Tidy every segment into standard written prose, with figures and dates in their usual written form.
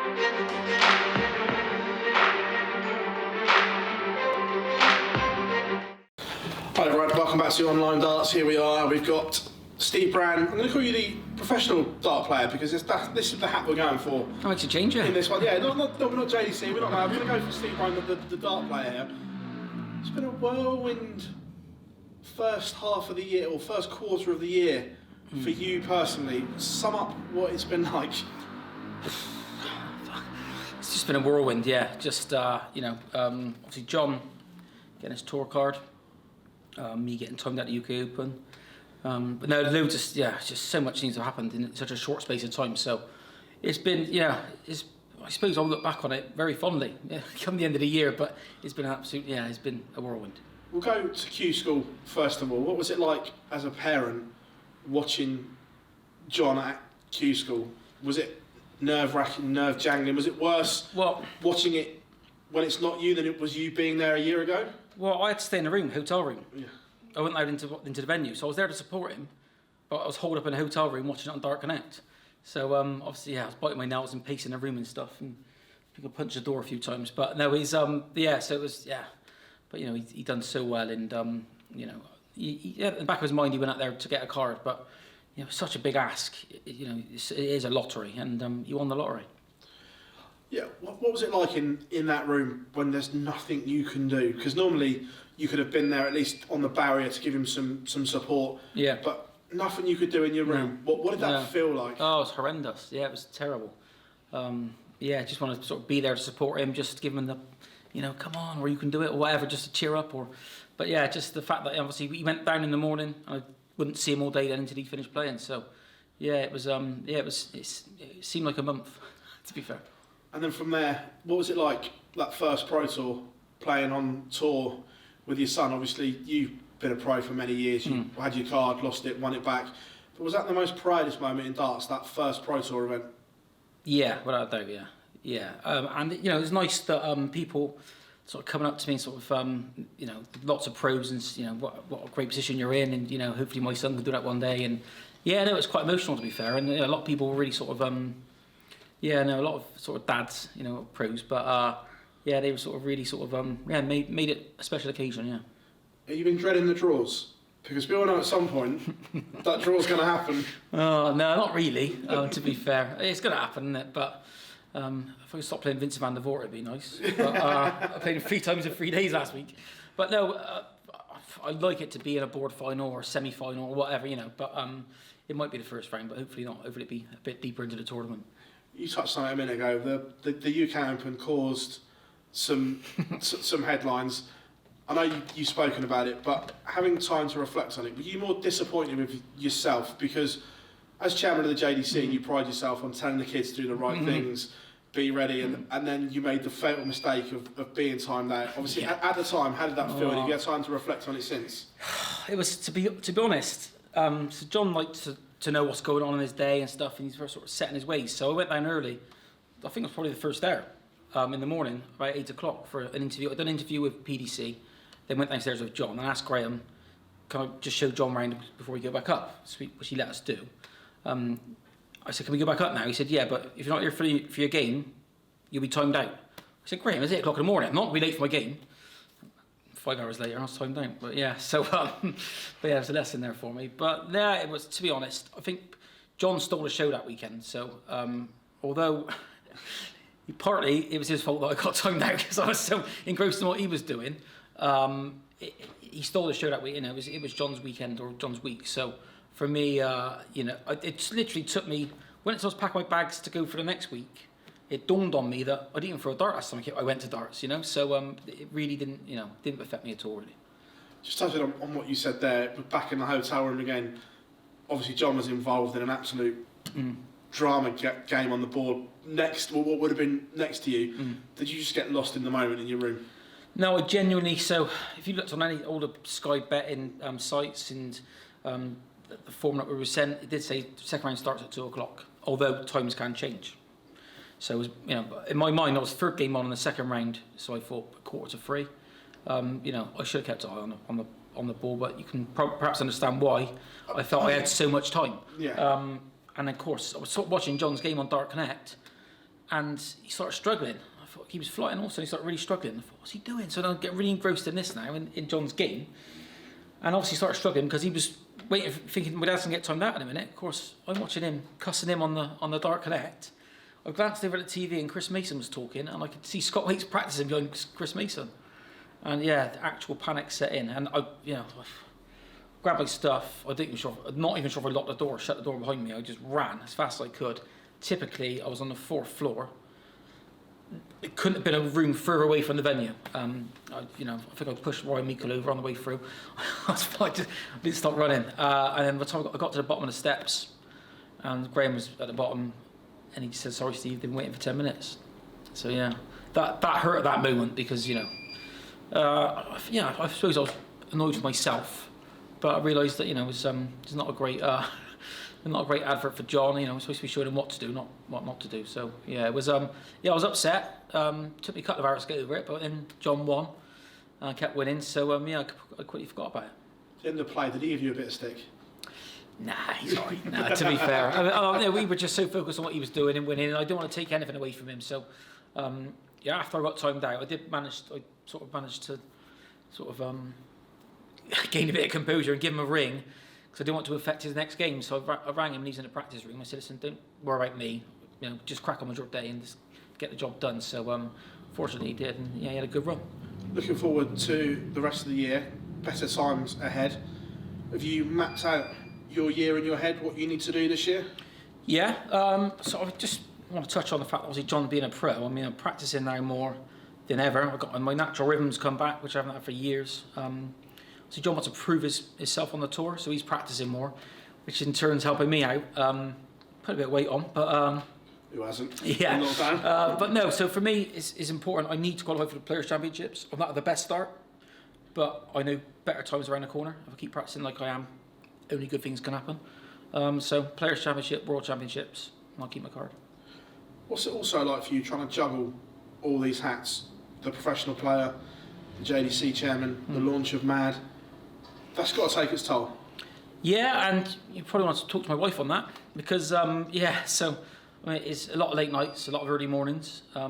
Hi everyone, welcome back to Online Darts. Here we are, we've got Steve Brand. I'm going to call you the professional dart player because this is the hat we're going for. How much you change it? In this one, yeah, we're not JDC, we're not that. We're going to go for Steve Brand, the dart player here. It's been a whirlwind first half of the year, or first quarter of the year for you personally. Sum up what it's been like. It's just been a whirlwind, yeah. Just, obviously John getting his tour card, me getting timed at the UK Open. But no, loads of, just so much needs to have happened in such a short space of time. So it's been, I suppose I'll look back on it very fondly come the end of the year, but it's been an absolute, it's been a whirlwind. We'll go to Q School first of all. What was it like as a parent watching John at Q School? Was it nerve-wracking, nerve-jangling? Was it worse watching it when it's not you than it was you being there a year ago? Well, I had to stay in a room, hotel room. Yeah. I wasn't allowed into the venue, so I was there to support him, but I was holed up in a hotel room watching it on Dart Connect. So obviously, I was biting my nails and pacing the room and stuff, and people punched the door a few times. But no, he's so it was But he done so well, and in the back of his mind, he went out there to get a card, but such a big ask. It is a lottery, and he won the lottery. Yeah, what was it like in that room when there's nothing you can do? Because normally you could have been there at least on the barrier to give him some support. Yeah. But nothing you could do in your room. No. What did that feel like? Oh, it was horrendous. Yeah, it was terrible. I just wanted to sort of be there to support him, just give him the, come on, or you can do it, or whatever, just to cheer up. But just the fact that obviously he went down in the morning, I wouldn't see him all day then until he finished playing. So, it seemed like a month, to be fair. And then from there, what was it like, that first Pro Tour, playing on tour with your son? Obviously, you've been a pro for many years. You had your card, lost it, won it back. But was that the most proudest moment in darts, that first Pro Tour event? Yeah, without a doubt, yeah. And, it was nice that people sort of coming up to me, sort of, lots of pros and, what a great position you're in, and, hopefully my son can do that one day. And, it was quite emotional, to be fair. And a lot of people were really sort of... a lot of sort of dads, pros, but they were sort of really sort of made it a special occasion, yeah. Have you been dreading the draws? Because we all know at some point that draw's going to happen. Oh no, not really. To be fair, it's going to happen, isn't it? But if I could stop playing Vincent van der Voort, it'd be nice. But I played him 3 times in 3 days last week. But no, I'd like it to be in a board final or semi-final or whatever, But it might be the first round, but hopefully not. Hopefully it'd be a bit deeper into the tournament. You touched on it a minute ago. The UK Open caused some headlines. I know you've spoken about it, but having time to reflect on it, were you more disappointed with yourself? Because as chairman of the JDC, you pride yourself on telling the kids to do the right things, be ready, and then you made the fatal mistake of being timed out. Obviously, at the time, how did that feel? Have you had time to reflect on it since? It was, to be honest, so John liked to know what's going on in his day and stuff, and he's sort of set in his ways. So I went down early. I think it was probably the first there, in the morning, about 8 o'clock for an interview. I done an interview with PDC, then went downstairs with John and asked Graham, can I just show John round before we go back up, which he let us do. I said, can we go back up now? He said, yeah, but if you're not here for your game, you'll be timed out. I said, Graham, it's 8 o'clock in the morning. I'm not going to be late for my game. 5 hours later, I was timed out. But there was a lesson there for me. But it was, to be honest, I think John stole the show that weekend. So although partly it was his fault that I got timed out because I was so engrossed in what he was doing, he stole the show that week. It was John's weekend or John's week. So for me, it literally took me, when I was packing my bags to go for the next week, it dawned on me that I didn't even throw a dart last time I went to darts, So it really didn't affect me at all, really. Just touching on what you said there, back in the hotel room again, obviously John was involved in an absolute drama game on the board what would have been next to you. Did you just get lost in the moment in your room? No, I genuinely, so if you looked on any older Sky betting sites and the format we were sent, it did say the second round starts at 2 o'clock, although times can change. So, it was, in my mind, I was third game on in the second round, so I thought 2:45. I should have kept an eye on the ball, but you can perhaps understand why I felt I had so much time. Yeah. And of course, I was watching John's game on Dart Connect, and he started struggling. I thought he was flying also, he started really struggling. I thought, what's he doing? So then I get really engrossed in this now, in John's game. And obviously started struggling because he was waiting, thinking, my dad's going to get timed out in a minute. Of course, I'm watching him, cussing him on the Dart Connect. I glanced over at the TV and Chris Mason was talking, and I could see Scott Waits practicing behind Chris Mason. And yeah, the actual panic set in. And I grabbed my stuff. I'm not even sure if I locked the door, shut the door behind me. I just ran as fast as I could. Typically, I was on the 4th floor. It couldn't have been a room further away from the venue. I think I pushed Ryan Meikle over on the way through. I didn't stop running. And then by the time I got to the bottom of the steps, and Graham was at the bottom, and he just said, "Sorry, Steve, been waiting for 10 minutes." So yeah, that hurt at that moment because I suppose I was annoyed with myself, but I realised that it's not a great advert for John. I'm supposed to be showing him what to do, not what not to do. So yeah, it was I was upset. Took me a couple of hours to get over it, but then John won and kept winning. So I quickly forgot about it. In the play, did he give you a bit of stick? Nah, he's all right. Nah, to be fair, we were just so focused on what he was doing and winning, and I didn't want to take anything away from him. So after I got timed out, I managed to gain a bit of composure and give him a ring. Because I didn't want to affect his next game, so I rang him and he's in the practice room. I said, "Listen, don't worry about me. Just crack on with your day and just get the job done." So fortunately he did, and he had a good run. Looking forward to the rest of the year, better times ahead. Have you mapped out your year in your head, what you need to do this year? Yeah, so I just want to touch on the fact that obviously John being a pro, I'm practicing now more than ever. I've got my natural rhythms come back, which I haven't had for years. So John wants to prove himself on the tour, so he's practicing more, which in turn is helping me out. Put a bit of weight on, but who hasn't? Yeah. But no. So for me, it's important. I need to qualify for the Players' Championships. I'm not at the best start, but I know better times around the corner. If I keep practicing like I am, only good things can happen. So Players' Championship, World Championships, and I'll keep my card. What's it also like for you trying to juggle all these hats? The professional player, the JDC chairman, the launch of MAD. That's got to take its toll. Yeah, and you probably want to talk to my wife on that because, so it's a lot of late nights, a lot of early mornings. So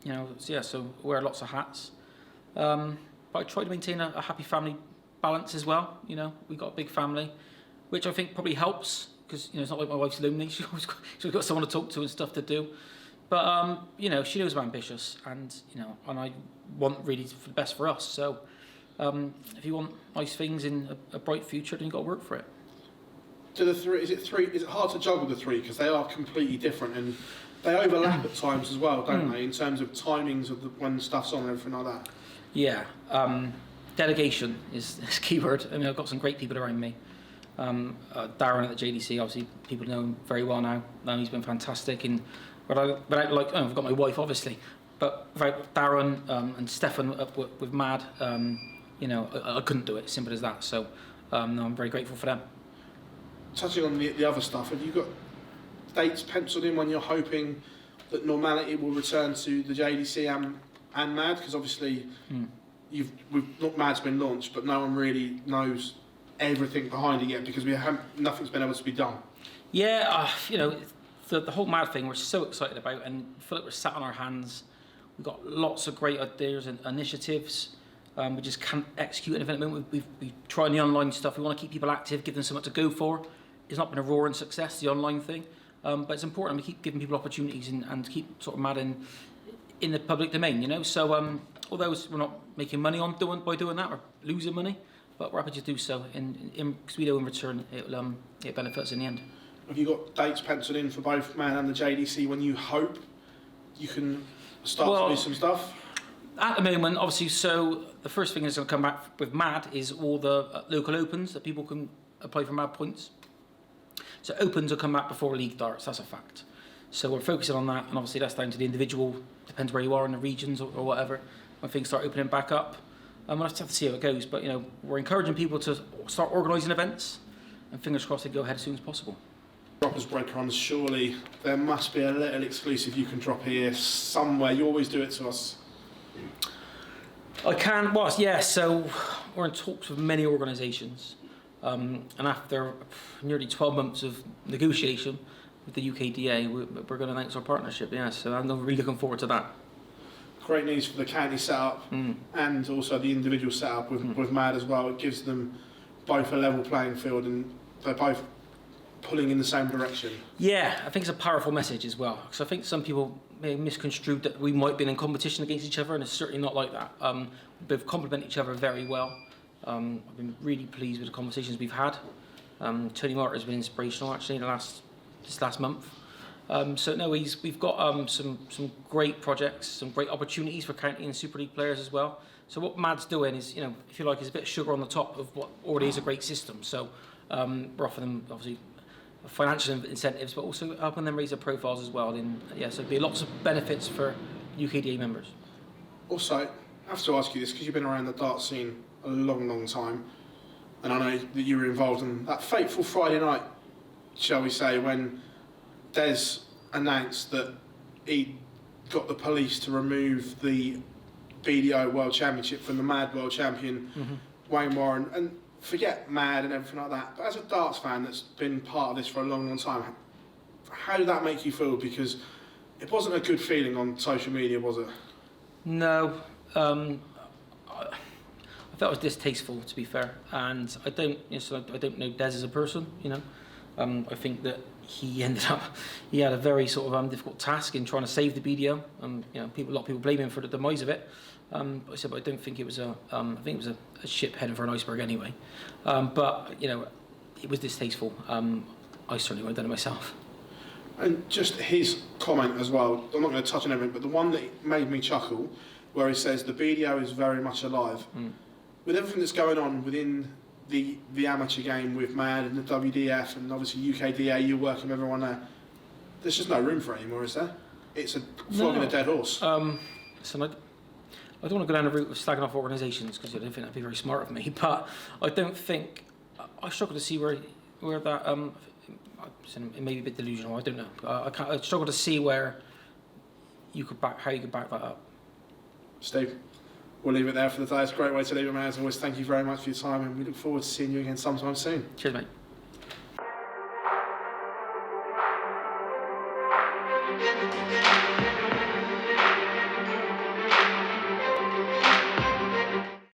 I wear lots of hats. But I try to maintain a happy family balance as well. We've got a big family, which I think probably helps because, it's not like my wife's lonely. She's got someone to talk to and stuff to do. But, she knows I'm ambitious and I want really for the best for us. So, if you want nice things in a bright future, then you've got to work for it. Is it hard to juggle the three because they are completely different and they overlap at times as well, don't they? In terms of timings of when stuff's on and everything like that. Yeah, delegation is key word. I've got some great people around me. Darren at the JDC, obviously people know him very well now. He's been fantastic. I've got my wife obviously, but without Darren and Stefan with MAD. I couldn't do it, simple as that. So, I'm very grateful for them. Touching on the other stuff, have you got dates penciled in when you're hoping that normality will return to the JDC and MAD? Because obviously, MAD's been launched, but no one really knows everything behind it yet because nothing's been able to be done. Yeah, the whole MAD thing we're so excited about, and feel like we're sat on our hands. We've got lots of great ideas and initiatives. We just can't execute anything at the moment. We've tried the online stuff. We want to keep people active, give them something to go for. It's not been a roaring success, the online thing. But it's important we keep giving people opportunities and keep sort of MAD in the public domain, So although we're not making money by doing that, we're losing money, but we're happy to do so. Because we know in return it benefits in the end. Have you got dates penciled in for both MAD and the JDC when you hope you can start to do some stuff? At the moment, obviously, so the first thing that's going to come back with MAD is all the local opens that people can apply for MAD points. So opens will come back before league darts, that's a fact. So we're focusing on that, and obviously that's down to the individual, depends where you are in the regions or whatever, when things start opening back up. We'll have to see how it goes, but we're encouraging people to start organising events, and fingers crossed they go ahead as soon as possible. Droppers break runs, surely there must be a little exclusive you can drop here somewhere. You always do it to us. I can, so we're in talks with many organisations, and after nearly 12 months of negotiation, with the UKDA, we're going to announce our partnership. Yeah, so I'm really looking forward to that. Great news for the county setup and also the individual setup with MAD as well. It gives them both a level playing field and they're both pulling in the same direction. Yeah, I think it's a powerful message as well, because I think some people may have misconstrued that we might be in competition against each other, and it's certainly not like that. We both complement each other very well. I've been really pleased with the conversations we've had. Tony Martin has been inspirational actually this last month. So no, we've got some great projects, some great opportunities for county and Super League players as well. So what MAD's doing is, you know, if you like, is a bit of sugar on the top of what already is a great system. So we're offering them obviously financial incentives, but also helping them raise their profiles as well. And yeah, so there'll be lots of benefits for UKDA members. Also, I have to ask you this because you've been around the dart scene a long time, and I know that you were involved in that fateful Friday night, shall we say, when Des announced that he got the police to remove the BDO World Championship from the MAD World Champion, Wayne Warren, and forget MAD and everything like that, but as a darts fan that's been part of this for a long time, how did that make you feel? Because it wasn't a good feeling on social media, was it? No, I felt it was distasteful, to be fair, and I don't know Des as a person, you know. I think that he had a very sort of difficult task in trying to save the BDO. You know, a lot of people blame him for the demise of it. But I don't think it was I think it was a ship heading for an iceberg anyway. But you know, it was distasteful. I certainly wouldn't have done it myself. And just his comment as well, I'm not going to touch on everything, but the one that made me chuckle, where he says the BDO is very much alive. With everything that's going on within the amateur game with MAD and the WDF and obviously UKDA, you're working with everyone there, there's just no room for it anymore, is there? It's a flogging a dead horse. So I don't want to go down the route of slagging off organisations because I don't think that'd be very smart of me. But I don't think I struggle to see where that it may be a bit delusional. I don't know. I struggle to see where how you could back that up. Steve, we'll leave it there for the day. It's a great way to leave it, man. As always, thank you very much for your time, and we look forward to seeing you again sometime soon. Cheers, mate.